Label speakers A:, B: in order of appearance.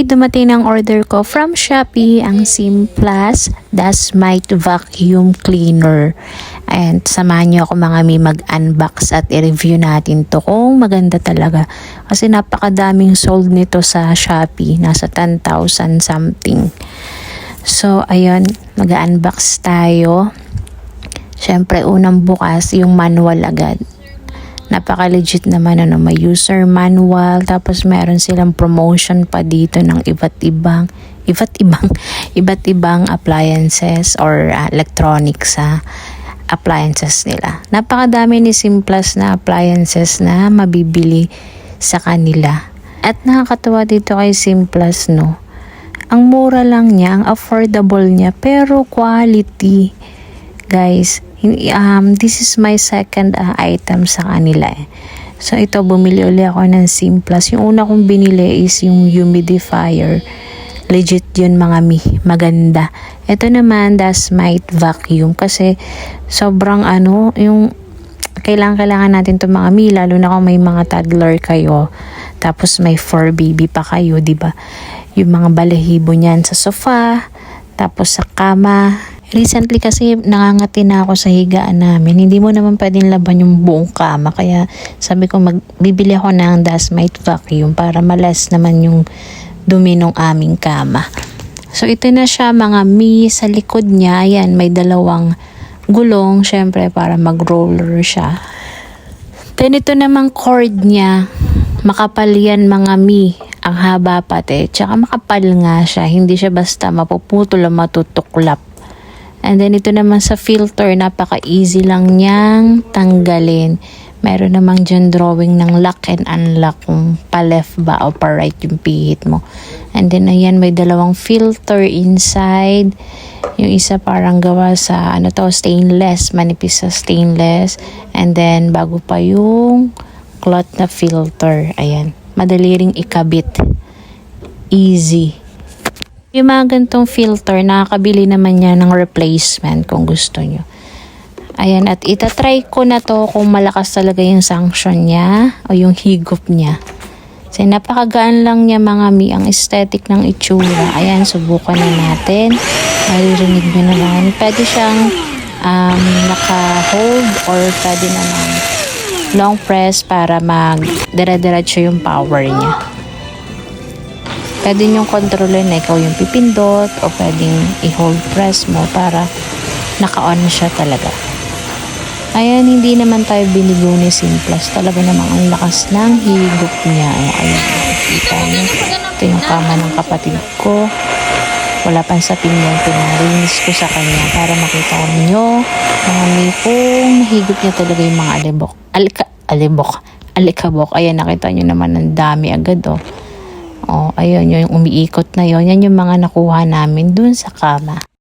A: Dumating ang order ko from Shopee, ang Simplas Dust-Mite Vacuum Cleaner. And samahan niyo ako mga mi mag-unbox at i-review natin to kung maganda talaga. Kasi napakadaming sold nito sa Shopee, nasa 10,000 something. So, ayun, mag-unbox tayo. Siyempre, unang bukas yung manual agad. Napaka-legit naman, may user manual, tapos meron silang promotion pa dito ng iba't ibang appliances or electronics appliances nila. Napakadami ni Simplas na appliances na mabibili sa kanila. At nakakatuwa dito kay Simplas, no? Ang mura lang niya, ang affordable niya, pero quality. Guys, this is my second item sa kanila So ito, bumili ulit ako ng Simplas. Yung una kong binili is yung humidifier. Legit yun mga mi, maganda. Ito naman, Dust-Mite Vacuum. Kasi sobrang yung kailangan natin to mga mi, lalo na kung may mga toddler kayo. Tapos may 4 baby pa kayo, di ba? Yung mga balahibo niyan sa sofa, tapos sa kama. Recently kasi nangangati na ako sa higaan namin. Hindi mo naman pwedeng laban yung buong kama. Kaya sabi ko bibili ako ng Dust-Mite Vacuum para malas naman yung dumi ng aming kama. So ito na siya mga mi. Sa likod niya, ayan, may dalawang gulong. Syempre para mag-roller siya. Then ito namang cord niya. Makapal yan mga mi. Ang haba pati. Tsaka makapal nga siya. Hindi siya basta mapuputol o matutuklap. And then ito naman sa filter, napaka-easy lang niyang tanggalin. Meron namang dyan drawing ng lock and unlock kung pa-left ba o pa-right yung pihit mo. And then ayan, may dalawang filter inside. Yung isa parang gawa sa stainless, manipis sa stainless. And then bago pa yung cloth na filter. Ayan, madali ring ikabit. Easy. Yung mga gantong filter, nakakabili naman niya ng replacement kung gusto nyo. Ayan, at itatry ko na to kung malakas talaga yung sanction niya o yung higop niya. Kasi napakagaan lang niya mga mi, ang aesthetic ng itsura. Ayan, subukan na natin. Maririnig nyo naman. Pwede siyang naka-hold or pwede naman long press para mag-dire-diretso yung power niya. Pwede nyo kontrolin na ikaw yung pipindot o pwedeng i-hold press mo para naka-on siya talaga. Ayan, hindi naman tayo binigo ni Simplas. Talaga namang ang lakas ng higop niya. Ayan, nakikita nyo. Ito yung kama ng kapatid ko. Wala pang sapin yan. Pinarinis ko sa kanya para makita nyo mga kung higop niya talaga yung mga alikabok. Ayan, nakita nyo naman ang dami agad ayun, yung umiikot na yon. Yan yung mga nakuha namin dun sa kama.